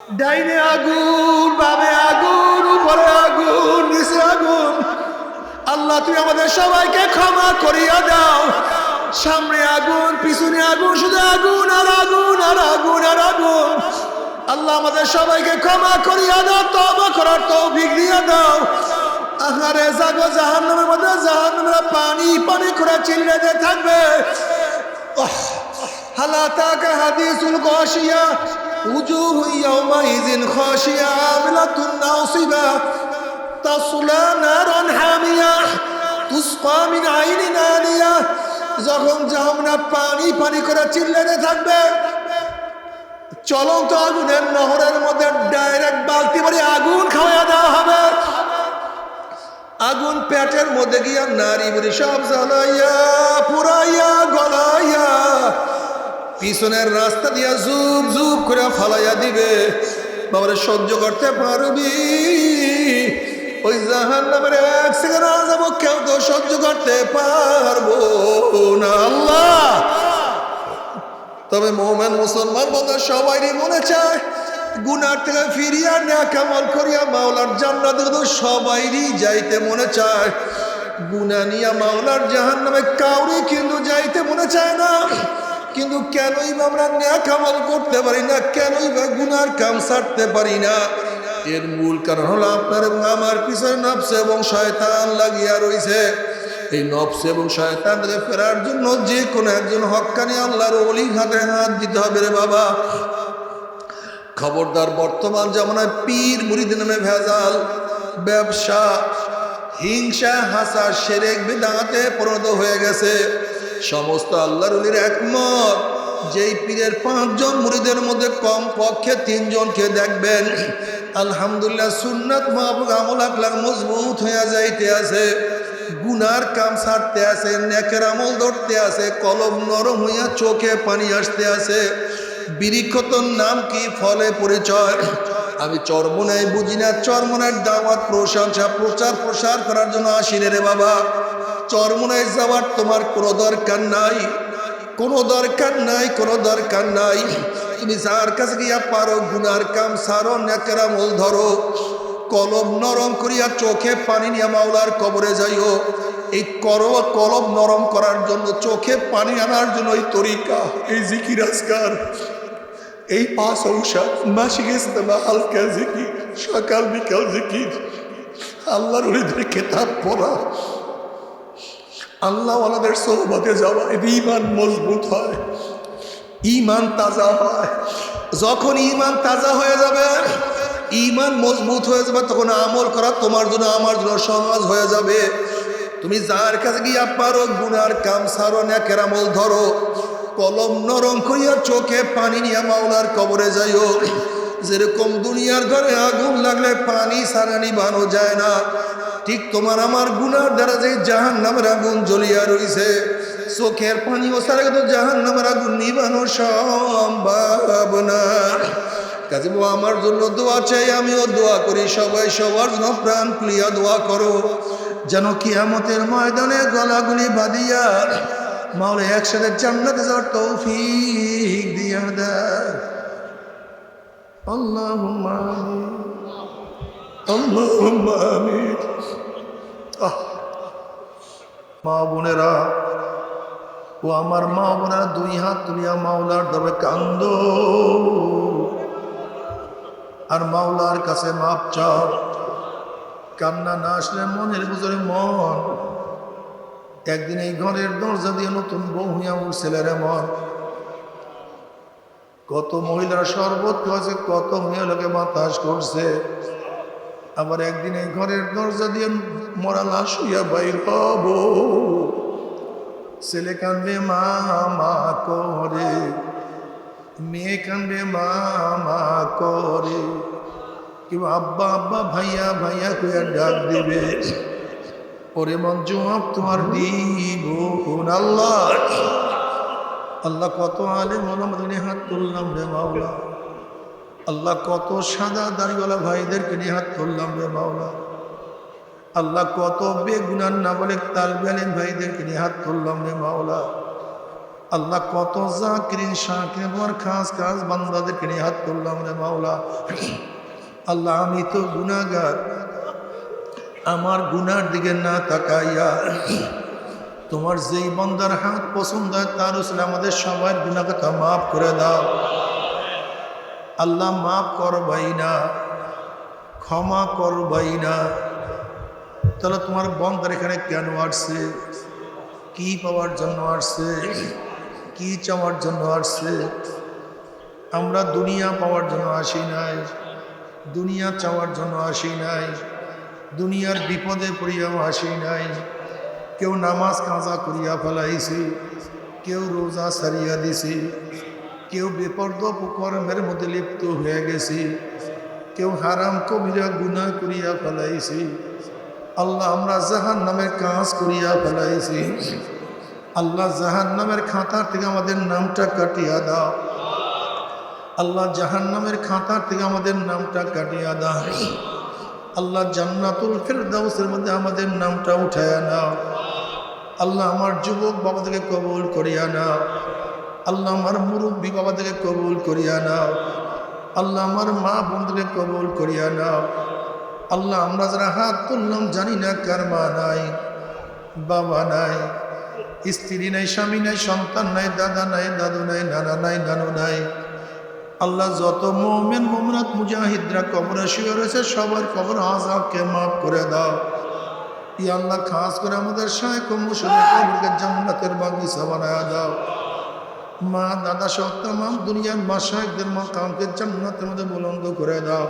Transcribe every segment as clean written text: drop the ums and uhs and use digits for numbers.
ডাইনে আগুন, বামে আগুন, উপরে আগুন, নিচে আগুন। আল্লাহ তুমি আমাদের সবাইকে ক্ষমা করিয়া দাও। সামনে আগুন, পিছনে আগুন, শুধু আগুন আর আগুন আর আগুন আর আগুন। আল্লাহ আমাদের সবাইকে ক্ষমা করিয়া দাও, তওবা করার তৌফিক দিয়ে দাও। আহারে জাগো, জাহান্নামের মধ্যে জাহান্নামীরা পানি পানি করে চিল্লাতে থাকবে। হাল আতাকা হাদিসুল গাশিয়া উজুহু ইয়াওমাইযিন খাশিয়া আমিলাতুন নাসিবা তাসলা নারান হামিয়া তুসকা মিন আইনিন আনিয়া। যখন জাহান্নামীরা পানি পানি করে চিল্লাতে থাকবে, চলন্ত আগুনের নহরের মধ্যে ডাইরেক্ট বালতি ভরে আগুন খাওয়া দেওয়া হবে। আগুন পেটের মধ্যে গিয়া নারী বুড়ি সব জ্বালাইয়া পুরাইয়া গলাইয়া পিছনের রাস্তা দিয়া জুব জুব করে ফালাইয়া দিবে। বাবারে সহ্য করতে পারবি? ওই জাহান্নামের এক সেকেন্ড যাব, কেউ তো সহ্য করতে পারবো না আল্লাহ। তবে মুমিন মুসলমান বন্ধু সবারই মনে চায় গুনার থেকে ফিরিয়া নেক আমল করিয়া মাওলার জান্নাতে, কিন্তু সবাইরই যাইতে মনে চায়। গুনাহ নিয়া মাওলার জাহান্নামে কাউরি কিন্তু যাইতে মনে চায় না। কিন্তু কেনই বা আমরা নেক আমল করতে পারি না, কেনই বা গুনার কাম ছাড়তে পারি না? এর মূল কারণ হলো আপনার এবং আমার পিছনে নফস এবং শয়তান লাগিয়া রয়েছে। এই নফস এবং শয়তান থেকে ফেরার জন্য যে কোনো একজন হক্কানি আল্লাহর ওলির হাতে হাত দিতে হবে রে বাবা। খবরদার, বর্তমান জামানায় পীর মুরিদের নামে ভেজাল, ব্যবসা, হিংসা, হাসা, শিরক, বিদআতে পরিণত হয়ে গেছে। সমস্ত আল্লাহর ওলির একমত, যেই পীরের 5 জন মুরিদের মধ্যে কম পক্ষে 3 জনকে দেখবেন আলহামদুলিল্লাহ সুন্নাত মাহফুজ আমল আকলাক মজবুত হয়ে যাইতে আছে, গুনার কাম ছাড়তে আছে, নেকের আমল ধরতে আছে, কলম নরম হইয়া চোখে পানি আসতে আছে। বিরিক্ষতর নাম কি, ফলে পরিচয়। আমি চরমনায় বুঝি না, চরমনার দাওয়াত প্রশংসা প্রচার প্রসার করার জন্য আসিলে রে বাবা। চরমনায় যাওয়ার তোমার কোনো দরকার নাই, কোনো দরকার নাই, কোনো দরকার নাই। তুমি যার কাছে গিয়া পারো গুনার কাম সারো, নেকের আমল ধরো, কলম নরম করিয়া চোখে পানি নিয়ে মাওলার কবরে যাইও। এই কলম নরম করার জন্য, চোখে পানি আনার জন্য এই তরিকা, এই জিকির আজকার, এই 5 ঔষধ, মাসিক ইস্তেমা, হালকা জিকির, সকাল বিকাল জিকির, আল্লাহর ওলিদের কিতাব পড়া, আল্লাহওয়ালাদের সোহবতে যাওয়া, এতে ঈমান মজবুত হয়, ঈমান তাজা হয়। যখন ঈমান তাজা হয়ে যাবে, ঈমান মজবুত হয়ে যাবে, তখন আমল করা তোমার জন্য আমার জন্য সহজ হয়ে যাবে। তুমি যার কাছে গিয়া পারো গুনার কাম সারো, নেকের আমল ধরো, কলম নরম করিয়া চোখে পানি নিয়ে মাওলার কবরে যাইও। যেরকম দুনিয়ার ঘরে আগুন লাগলে পানি ছাড়া নিভানো যায় না, ঠিক তোমার আমার গুনার দ্বারা যে জাহান্নামের আগুন জ্বলিয়া রইছে, চোখের পানিও ছাড়া কিন্তু জাহান্নামের আগুন নিভানো সম্ভব না। কাজে আমার জন্য দোয়া চাই, আমিও দোয়া করি, সবাই সবার জন্য প্রাণ খুলিয়া দোয়া করো, যেন কিয়ামতের ময়দানে গলাগুলি বাঁধিয়া মাওলা একসাথে জান্নাতে যাওয়ার তৌফিক দিয়া দেয়। আল্লাহুম্মা আমিন, আল্লাহুম্মা আমিন। মা বোনেরা, ও আমার মা বোনেরা, 2 হাত তুলিয়া মাওলার দরবারে কান্দো আর মাওলার কাছে মাপ চাও। কান্না না আসলে মনের ভিতরে মন একদিন এই ঘরের দরজা দিয়ে নতুন বউ হইয়া উঠছিল রে মন। কত মহিলারা শরবত খাওয়াছে, কত মহিলাকে বাতাস করছে, আবার একদিন এই ঘরের দরজা দিয়ে মরা লাশ হইয়া বাইর হব। ছেলে কান্দে মা মা করে, মেয়ে কান্দে মা মা করে, কেউ আব্বা আব্বা ভাইয়া ভাইয়া কইয়া ডাক দেবে। ওরে মন জবাব তোমার দিব আল্লাহ। আল্লাহ কত আলেম ওলামাদের নিয়ে হাত তুললাম রে মাওলা। আল্লাহ কত সাদা দাড়িওয়ালা ভাইদেরকে নিয়ে হাত তুললাম রে মাওলা। আল্লাহ কত বেগুনার না বলে তালবে আলেম ভাইদেরকে নিয়ে হাত তুললাম রে মাওলা। আল্লাহ কত জাকিরিন শাকিরিন তোমার খাস খাস বান্দাদেরকে নিয়ে হাত তুললাম রে মাওলা। আল্লাহ আমি তো গুনাহগার, আমার গুনার দিকে না তাকাইয়া তোমার যেই বান্দার হাত পছন্দ হয় তার উপরে আমাদের সবার গুনাহ কথা মাফ করে দাও। আল্লাহ মাফ করবাই না, ক্ষমা করবাই না। তাহলে তোমার বান্দার এখানে কেন আসছে? কি পাওয়ার জন্য আসছে? কি চাওয়ার জন্য আসছে? আমরা দুনিয়া পাওয়ার জন্য আসি নাই, দুনিয়া চাওয়ার জন্য আসি নাই, দুনিয়ার বিপদে পড়িয়াও আসি নাই। কেউ নামাজ কাজা করিয়া ফেলাইছি, কেউ রোজা সারিয়া দিছি, কেউ বেপরদা কর্মের মধ্যে লিপ্ত হয়ে গেছি, কেউ হারাম কবিরা গুনাহ করিয়া ফেলাইছি। আল্লাহ আমরা জাহান্নামের কাজ করিয়া ফেলাইছি। আল্লাহ জাহান্নামের খাতার থেকে আমাদের নামটা কাটিয়া দাও। আল্লাহ জাহান্নামের খাতার থেকে আমাদের নামটা কাটিয়া দাও। আল্লাহ জান্নাতুল ফিরদাউসের মধ্যে আমাদের নামটা উঠায়া নাও। আল্লাহ আমার যুবক বাবাদেরকে কবুল করিয়া নাও। আল্লাহ আমার মুরব্বী বাবাদেরকে কবুল করিয়া নাও। আল্লাহ আমার মা বোনদেরকে কবুল করিয়া নাও। আল্লাহ আমরা যারা হাত তুললাম জানি না কার মা নাই, বাবা নাই, স্ত্রী নাই, স্বামী নাই, সন্তান নাই, দাদা নাই, দাদু নাই, নানা নাই, নানু নাই। আল্লাহ যত মুমিন মুমিনাত মুজাহিদরা কবরে শুয়ে রয়েছে সবার কবর আযাবকে মাফ করে দাও। ইয়া আল্লাহ খাস করে আমাদের শায়েখ ও মুর্শিদের কবরকে জান্নাতের বাগিচা বানায়া দাও। মা দাদা সহ তামাম দুনিয়ার মাশায়েখদের মাকামকে জান্নাতের মধ্যে বুলন্দ করে দাও।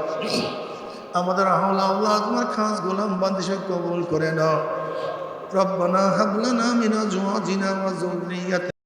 আমাদের আহলা আওলাদ তোমার খাস গোলাম বান্দিকে কবুল করে নাও। রব্বানা হাব লানা মিন আজওয়াজিনা ওয়া যুররিয়াতিনা